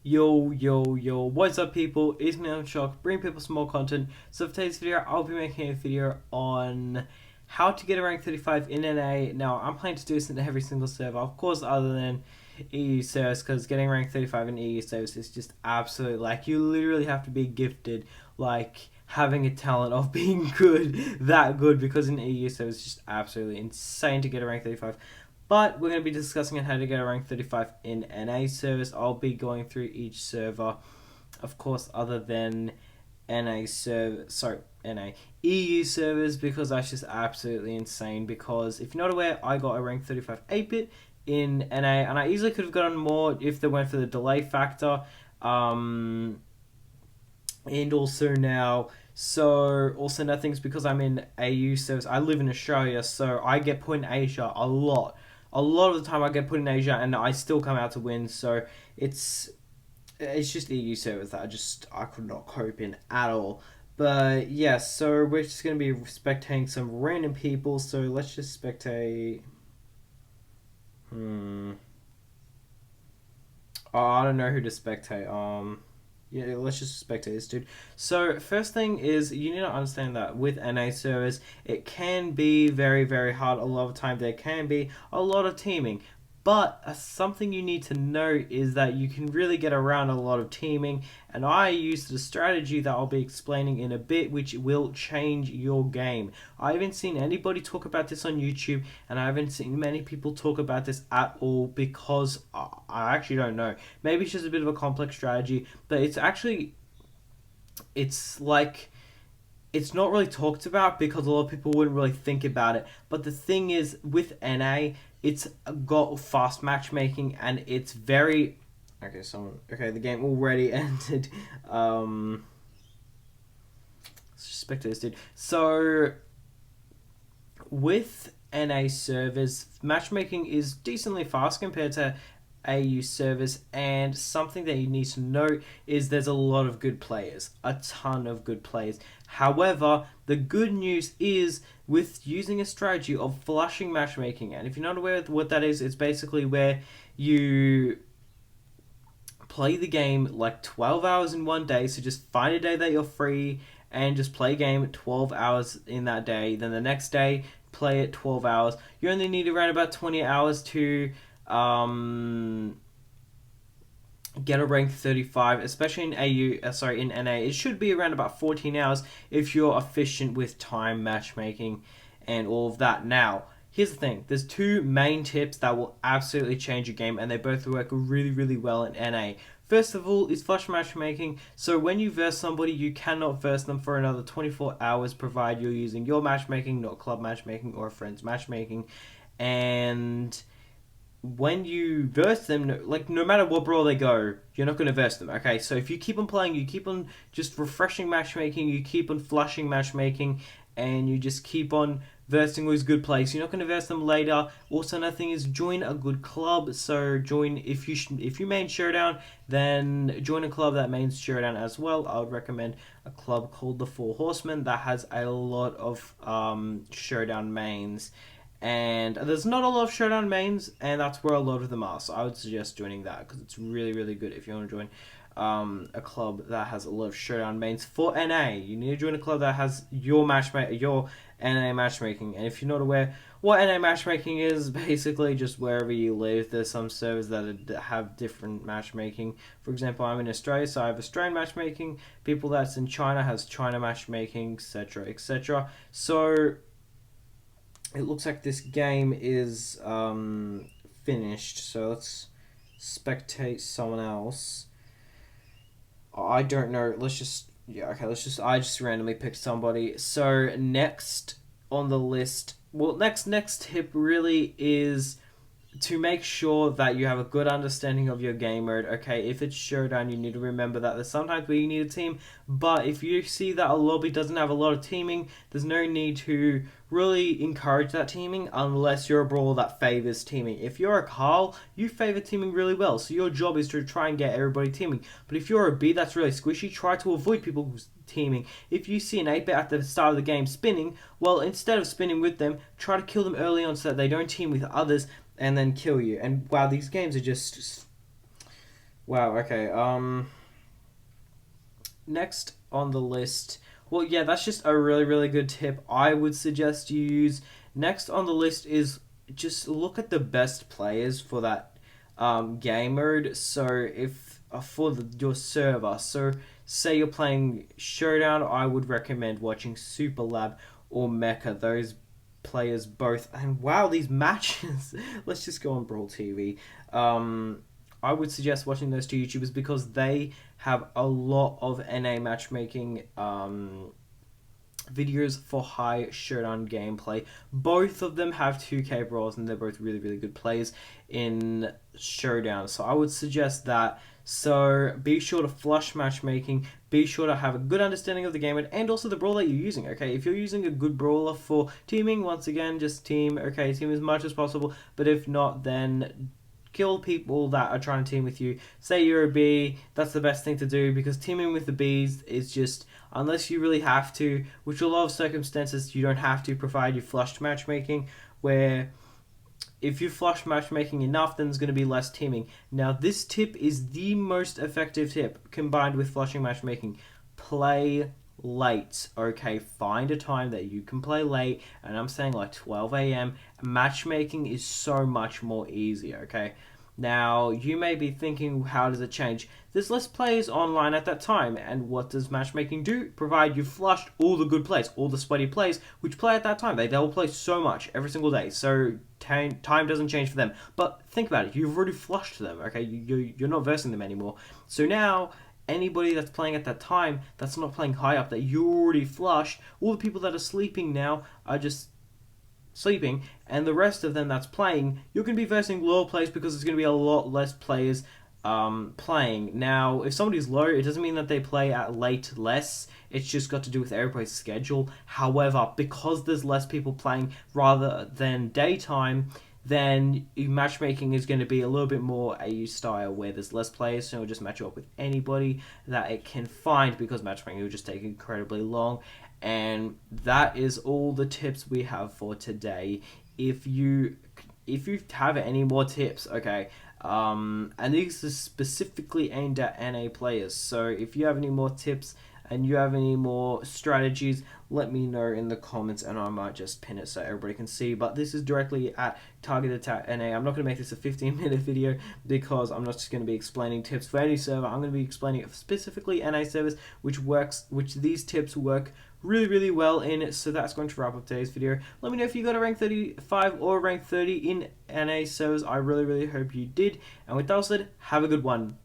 Yo, what's up people, it's me on Shock, bring people some more content. So for today's video, I'll be making a video on how to get a rank 35 in NA. Now, I'm planning to do this in every single server, of course, other than EU servers, because getting rank 35 in EU servers is just absolute, like, you literally have to be gifted, like, having a talent of being good, that good, because in EU servers it's just absolutely insane to get a rank 35. But we're going to be discussing on how to get a rank 35 in NA servers. I'll be going through each server, of course, other than NA EU servers, because that's just absolutely insane. Because if you're not aware, I got a rank 35 8-bit in NA, and I easily could have gotten more if they went for the delay factor. And also now, so also nothing's because I'm in AU servers. I live in Australia, so I get put in Asia a lot. A lot of the time I get put in Asia and I still come out to win, so it's just EU servers that I could not cope in at all. But yeah, so we're just gonna be spectating some random people, so let's just spectate. Oh, I don't know who to spectate. Yeah, let's just spectate this dude. So first thing is you need to understand that with NA servers, it can be very, very hard. A lot of the time there can be a lot of teaming. But something you need to know is that you can really get around a lot of teaming, and I use the strategy that I'll be explaining in a bit, which will change your game. I haven't seen anybody talk about this on YouTube, and I haven't seen many people talk about this at all, because I actually don't know. Maybe it's just a bit of a complex strategy, but it's like, it's not really talked about because a lot of people wouldn't really think about it. But the thing is, with NA, it's got fast matchmaking and it's very... Okay, the game already ended. Suspect this dude. So, with NA servers, matchmaking is decently fast compared to AU servers, and something that you need to know is there's a lot of good players, a ton of good players. However, the good news is with using a strategy of flushing matchmaking, and if you're not aware of what that is, it's basically where you play the game like 12 hours in one day, so just find a day that you're free and just play a game 12 hours in that day, then the next day play it 12 hours. You only need around about 20 hours to get a rank 35, especially in in NA. It should be around about 14 hours if you're efficient with time, matchmaking, and all of that. Now, here's the thing. There's two main tips that will absolutely change your game, and they both work really, really well in NA. First of all is flush matchmaking. So when you verse somebody, you cannot verse them for another 24 hours, provided you're using your matchmaking, not club matchmaking or friends matchmaking. And when you verse them, like, no matter what brawl they go, you're not going to verse them, okay? So if you keep on playing, you keep on just refreshing matchmaking, you keep on flushing matchmaking, and you just keep on versing with good plays. You're not going to verse them later. Also, another thing is join a good club. So join, if you main Showdown, then join a club that mains Showdown as well. I would recommend a club called the Four Horsemen that has a lot of Showdown mains. And there's not a lot of Showdown mains, and that's where a lot of them are. So I would suggest joining that, because it's really, really good if you want to join a club that has a lot of Showdown mains. For NA, you need to join a club that has your NA matchmaking. And if you're not aware, what NA matchmaking is, basically just wherever you live, there's some servers that have different matchmaking. For example, I'm in Australia, so I have Australian matchmaking. People that's in China has China matchmaking, etc., etc. So it looks like this game is finished, so let's spectate someone else. I don't know. I just randomly picked somebody. So next on the list, well, next tip really is to make sure that you have a good understanding of your game mode. Okay, if it's Showdown, you need to remember that there's sometimes where you need a team, but if you see that a lobby doesn't have a lot of teaming, there's no need to really encourage that teaming unless you're a brawler that favors teaming. If you're a Carl, you favor teaming really well, so your job is to try and get everybody teaming. But if you're a B that's really squishy, try to avoid people who's teaming. If you see an 8-bit at the start of the game spinning, well, instead of spinning with them, try to kill them early on so that they don't team with others and then kill you. And wow, these games are just Wow. Okay. Next on the list. Well, yeah, that's just a really, really good tip. I would suggest you use. Next on the list is just look at the best players for that game mode. So if for your server, so say you're playing Showdown, I would recommend watching Super Lab or Mecha. Those players both, and wow, these matches. Let's just go on Brawl TV. I would suggest watching those two YouTubers because they have a lot of NA matchmaking videos for high showdown gameplay. Both of them have 2K brawls and they're both really, really good players in showdown. So I would suggest that. So be sure to flush matchmaking, be sure to have a good understanding of the game and also the brawler you're using. Okay, if you're using a good brawler for teaming, once again, just team. Okay, team as much as possible. But if not, then kill people that are trying to team with you. Say you're a bee, that's the best thing to do because teaming with the bees is just, unless you really have to, which a lot of circumstances you don't have to, provide you flushed matchmaking, where if you flush matchmaking enough, then there's going to be less teaming. Now, this tip is the most effective tip combined with flushing matchmaking. Play late. Okay, find a time that you can play late, and I'm saying like 12 a.m. Matchmaking is so much more easier, okay? Now, you may be thinking, how does it change? There's less players online at that time, and what does matchmaking do? Provide you flushed all the good players, all the sweaty players, which play at that time. They will play so much every single day, so time doesn't change for them. But think about it, you've already flushed them, okay? You're not versing them anymore. So now, anybody that's playing at that time, that's not playing high up, that you already flushed, all the people that are sleeping now are just sleeping, and the rest of them that's playing, you're going to be versing lower players because there's going to be a lot less players playing. Now, if somebody's low, it doesn't mean that they play at late less. It's just got to do with everybody's schedule. However, because there's less people playing rather than daytime, then matchmaking is going to be a little bit more AU style where there's less players, so it'll just match you up with anybody that it can find because matchmaking will just take incredibly long. And that is all the tips we have for today. If you have any more tips, okay, and these are specifically aimed at NA players. So if you have any more tips and you have any more strategies, let me know in the comments and I might just pin it so everybody can see. But this is directly at targeted at NA. I'm not going to make this a 15-minute video because I'm not just going to be explaining tips for any server. I'm going to be explaining specifically NA servers, which these tips work really, really well in. So that's going to wrap up today's video. Let me know if you got a rank 35 or rank 30 in NA servers. I really, really hope you did. And with that said, have a good one.